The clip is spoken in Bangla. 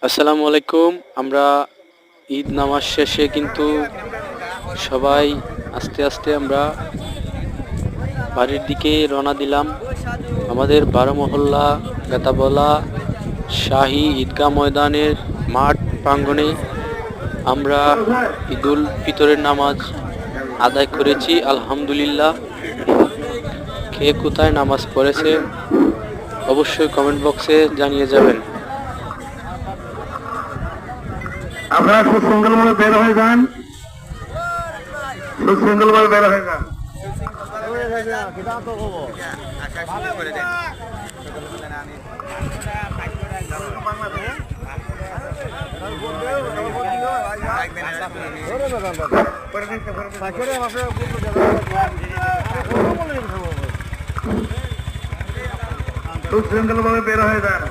আসসালামু আলাইকুম। আমরা ঈদ নামাজ শেষে কিন্তু সবাই আস্তে আস্তে আমরা বাড়ির দিকে রওনা দিলাম। আমাদের 12 মহল্লা গাতাবলা শাহী ঈদগাহ ময়দানের মাঠ প্রাঙ্গণে আমরা ঈদুল ফিতরের নামাজ আদায় করেছি আলহামদুলিল্লাহ। কে কোথায় নামাজ পড়েছে অবশ্যই কমেন্ট বক্সে জানিয়ে যাবেন। আপনারা সুশৃঙ্খলভাবে বের হয়ে যান, সুশৃঙ্খলভাবে বের হয়ে যান। সুশৃঙ্খলভাবে বের হয়ে যান।